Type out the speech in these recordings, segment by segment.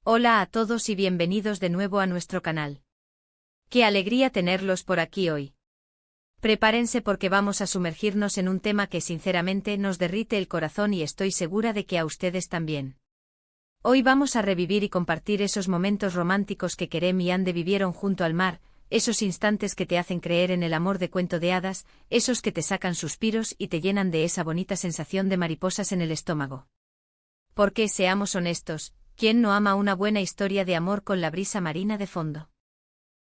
Hola a todos y bienvenidos de nuevo a nuestro canal. Qué alegría tenerlos por aquí hoy. Prepárense porque vamos a sumergirnos en un tema que sinceramente nos derrite el corazón y estoy segura de que a ustedes también. Hoy vamos a revivir y compartir esos momentos románticos que Kerem y Ande vivieron junto al mar, esos instantes que te hacen creer en el amor de cuento de hadas, esos que te sacan suspiros y te llenan de esa bonita sensación de mariposas en el estómago. Porque, seamos honestos, ¿quién no ama una buena historia de amor con la brisa marina de fondo?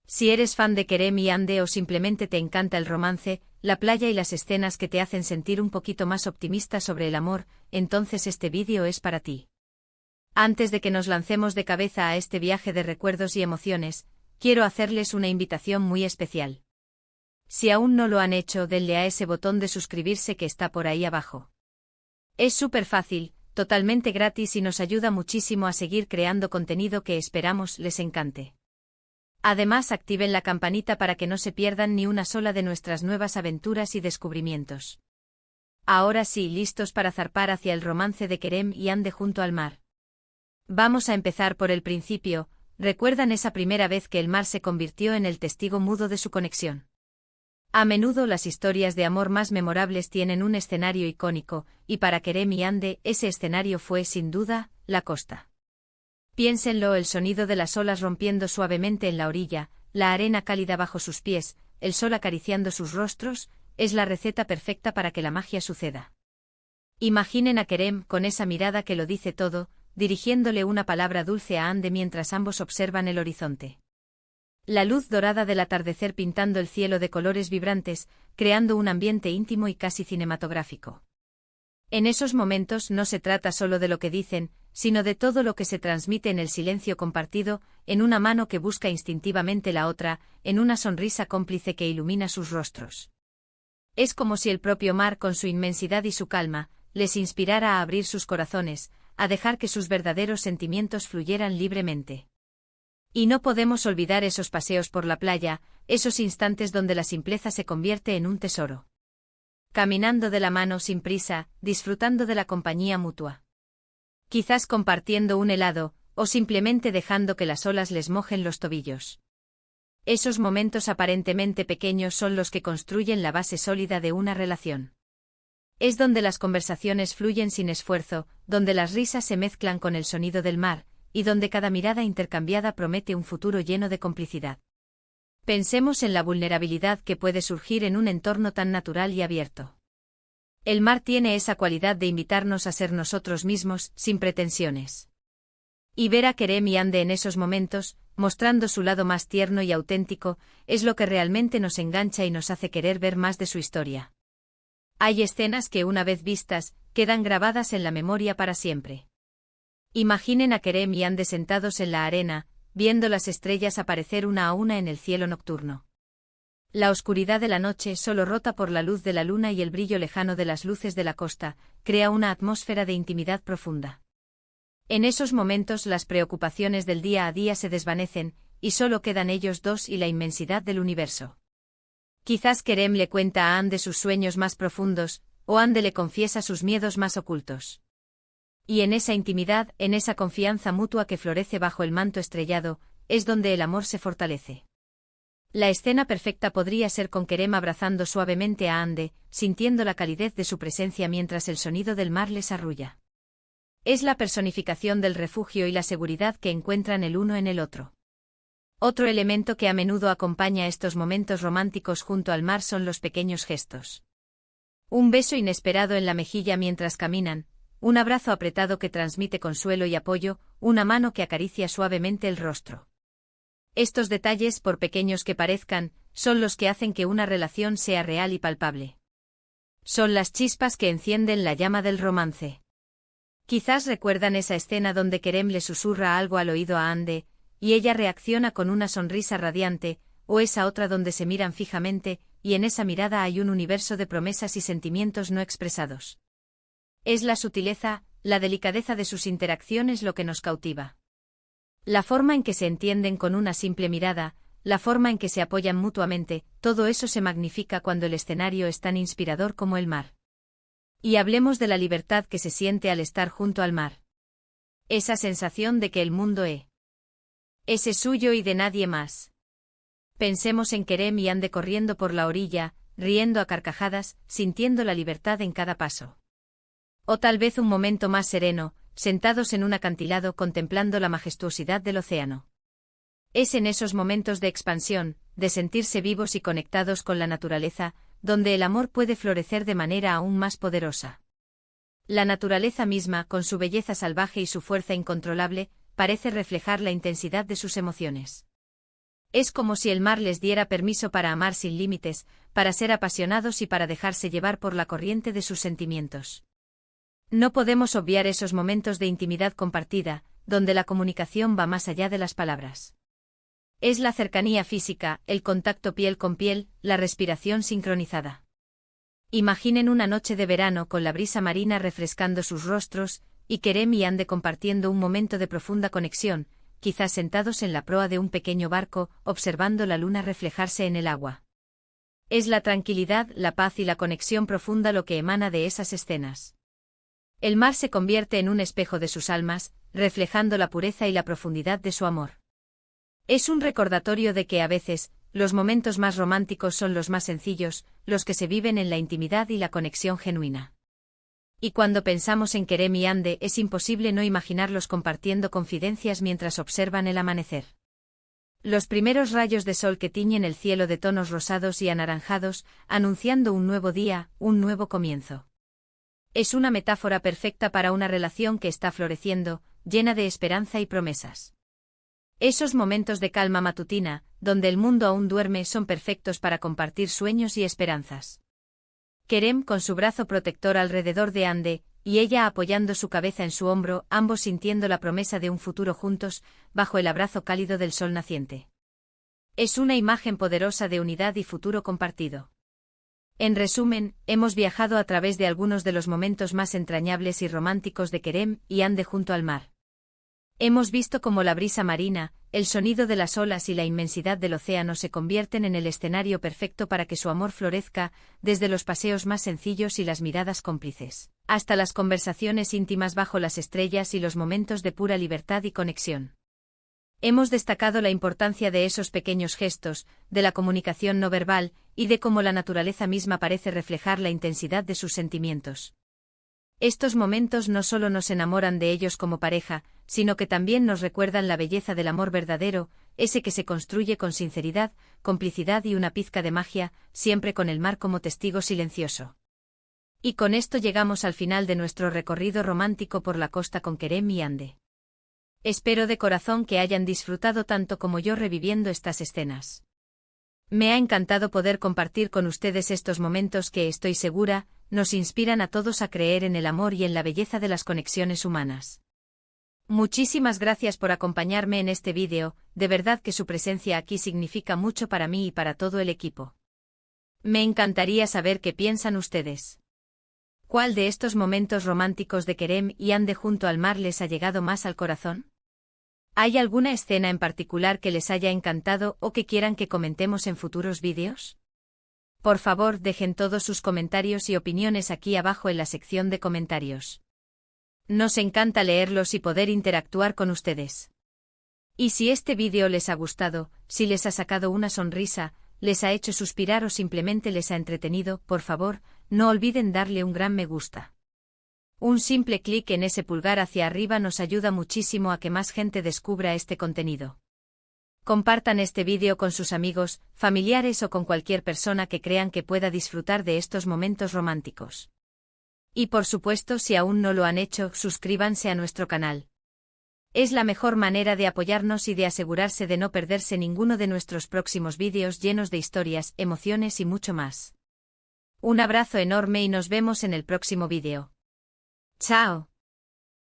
Si eres fan de Kerem y Ande o simplemente te encanta el romance, la playa y las escenas que te hacen sentir un poquito más optimista sobre el amor, entonces este vídeo es para ti. Antes de que nos lancemos de cabeza a este viaje de recuerdos y emociones, quiero hacerles una invitación muy especial. Si aún no lo han hecho, denle a ese botón de suscribirse que está por ahí abajo. Es súper fácil, totalmente gratis y nos ayuda muchísimo a seguir creando contenido que esperamos les encante. Además, activen la campanita para que no se pierdan ni una sola de nuestras nuevas aventuras y descubrimientos. Ahora sí, listos para zarpar hacia el romance de Kerem y Ande junto al mar. Vamos a empezar por el principio. ¿Recuerdan esa primera vez que el mar se convirtió en el testigo mudo de su conexión? A menudo las historias de amor más memorables tienen un escenario icónico, y para Kerem y Ande ese escenario fue, sin duda, la costa. Piénsenlo, el sonido de las olas rompiendo suavemente en la orilla, la arena cálida bajo sus pies, el sol acariciando sus rostros, es la receta perfecta para que la magia suceda. Imaginen a Kerem con esa mirada que lo dice todo, dirigiéndole una palabra dulce a Ande mientras ambos observan el horizonte. La luz dorada del atardecer pintando el cielo de colores vibrantes, creando un ambiente íntimo y casi cinematográfico. En esos momentos no se trata solo de lo que dicen, sino de todo lo que se transmite en el silencio compartido, en una mano que busca instintivamente la otra, en una sonrisa cómplice que ilumina sus rostros. Es como si el propio mar, con su inmensidad y su calma, les inspirara a abrir sus corazones, a dejar que sus verdaderos sentimientos fluyeran libremente. Y no podemos olvidar esos paseos por la playa, esos instantes donde la simpleza se convierte en un tesoro. Caminando de la mano sin prisa, disfrutando de la compañía mutua. Quizás compartiendo un helado, o simplemente dejando que las olas les mojen los tobillos. Esos momentos aparentemente pequeños son los que construyen la base sólida de una relación. Es donde las conversaciones fluyen sin esfuerzo, donde las risas se mezclan con el sonido del mar, y donde cada mirada intercambiada promete un futuro lleno de complicidad. Pensemos en la vulnerabilidad que puede surgir en un entorno tan natural y abierto. El mar tiene esa cualidad de invitarnos a ser nosotros mismos, sin pretensiones. Y ver a Kerem y Ande en esos momentos, mostrando su lado más tierno y auténtico, es lo que realmente nos engancha y nos hace querer ver más de su historia. Hay escenas que, una vez vistas, quedan grabadas en la memoria para siempre. Imaginen a Kerem y Ande sentados en la arena, viendo las estrellas aparecer una a una en el cielo nocturno. La oscuridad de la noche, solo rota por la luz de la luna y el brillo lejano de las luces de la costa, crea una atmósfera de intimidad profunda. En esos momentos las preocupaciones del día a día se desvanecen, y solo quedan ellos dos y la inmensidad del universo. Quizás Kerem le cuenta a Ande sus sueños más profundos, o Ande le confiesa sus miedos más ocultos. Y en esa intimidad, en esa confianza mutua que florece bajo el manto estrellado, es donde el amor se fortalece. La escena perfecta podría ser con Kerem abrazando suavemente a Ande, sintiendo la calidez de su presencia mientras el sonido del mar les arrulla. Es la personificación del refugio y la seguridad que encuentran el uno en el otro. Otro elemento que a menudo acompaña estos momentos románticos junto al mar son los pequeños gestos. Un beso inesperado en la mejilla mientras caminan, un abrazo apretado que transmite consuelo y apoyo, una mano que acaricia suavemente el rostro. Estos detalles, por pequeños que parezcan, son los que hacen que una relación sea real y palpable. Son las chispas que encienden la llama del romance. Quizás recuerdan esa escena donde Kerem le susurra algo al oído a Ande, y ella reacciona con una sonrisa radiante, o esa otra donde se miran fijamente, y en esa mirada hay un universo de promesas y sentimientos no expresados. Es la sutileza, la delicadeza de sus interacciones lo que nos cautiva. La forma en que se entienden con una simple mirada, la forma en que se apoyan mutuamente, todo eso se magnifica cuando el escenario es tan inspirador como el mar. Y hablemos de la libertad que se siente al estar junto al mar. Esa sensación de que el mundo es suyo y de nadie más. Pensemos en Kerem y Ande corriendo por la orilla, riendo a carcajadas, sintiendo la libertad en cada paso. O tal vez un momento más sereno, sentados en un acantilado contemplando la majestuosidad del océano. Es en esos momentos de expansión, de sentirse vivos y conectados con la naturaleza, donde el amor puede florecer de manera aún más poderosa. La naturaleza misma, con su belleza salvaje y su fuerza incontrolable, parece reflejar la intensidad de sus emociones. Es como si el mar les diera permiso para amar sin límites, para ser apasionados y para dejarse llevar por la corriente de sus sentimientos. No podemos obviar esos momentos de intimidad compartida, donde la comunicación va más allá de las palabras. Es la cercanía física, el contacto piel con piel, la respiración sincronizada. Imaginen una noche de verano con la brisa marina refrescando sus rostros, y Kerem y Ande compartiendo un momento de profunda conexión, quizás sentados en la proa de un pequeño barco, observando la luna reflejarse en el agua. Es la tranquilidad, la paz y la conexión profunda lo que emana de esas escenas. El mar se convierte en un espejo de sus almas, reflejando la pureza y la profundidad de su amor. Es un recordatorio de que a veces, los momentos más románticos son los más sencillos, los que se viven en la intimidad y la conexión genuina. Y cuando pensamos en Kerem y Ande es imposible no imaginarlos compartiendo confidencias mientras observan el amanecer. Los primeros rayos de sol que tiñen el cielo de tonos rosados y anaranjados, anunciando un nuevo día, un nuevo comienzo. Es una metáfora perfecta para una relación que está floreciendo, llena de esperanza y promesas. Esos momentos de calma matutina, donde el mundo aún duerme, son perfectos para compartir sueños y esperanzas. Kerem con su brazo protector alrededor de Ande, y ella apoyando su cabeza en su hombro, ambos sintiendo la promesa de un futuro juntos, bajo el abrazo cálido del sol naciente. Es una imagen poderosa de unidad y futuro compartido. En resumen, hemos viajado a través de algunos de los momentos más entrañables y románticos de Kerem y Ande junto al mar. Hemos visto cómo la brisa marina, el sonido de las olas y la inmensidad del océano se convierten en el escenario perfecto para que su amor florezca, desde los paseos más sencillos y las miradas cómplices, hasta las conversaciones íntimas bajo las estrellas y los momentos de pura libertad y conexión. Hemos destacado la importancia de esos pequeños gestos, de la comunicación no verbal, y de cómo la naturaleza misma parece reflejar la intensidad de sus sentimientos. Estos momentos no solo nos enamoran de ellos como pareja, sino que también nos recuerdan la belleza del amor verdadero, ese que se construye con sinceridad, complicidad y una pizca de magia, siempre con el mar como testigo silencioso. Y con esto llegamos al final de nuestro recorrido romántico por la costa con Kerem y Ande. Espero de corazón que hayan disfrutado tanto como yo reviviendo estas escenas. Me ha encantado poder compartir con ustedes estos momentos que, estoy segura, nos inspiran a todos a creer en el amor y en la belleza de las conexiones humanas. Muchísimas gracias por acompañarme en este vídeo, de verdad que su presencia aquí significa mucho para mí y para todo el equipo. Me encantaría saber qué piensan ustedes. ¿Cuál de estos momentos románticos de Kerem y Ande junto al mar les ha llegado más al corazón? ¿Hay alguna escena en particular que les haya encantado o que quieran que comentemos en futuros vídeos? Por favor, dejen todos sus comentarios y opiniones aquí abajo en la sección de comentarios. Nos encanta leerlos y poder interactuar con ustedes. Y si este vídeo les ha gustado, si les ha sacado una sonrisa, les ha hecho suspirar o simplemente les ha entretenido, por favor, no olviden darle un gran me gusta. Un simple clic en ese pulgar hacia arriba nos ayuda muchísimo a que más gente descubra este contenido. Compartan este vídeo con sus amigos, familiares o con cualquier persona que crean que pueda disfrutar de estos momentos románticos. Y por supuesto, si aún no lo han hecho, suscríbanse a nuestro canal. Es la mejor manera de apoyarnos y de asegurarse de no perderse ninguno de nuestros próximos vídeos llenos de historias, emociones y mucho más. Un abrazo enorme y nos vemos en el próximo vídeo. ¡Chao!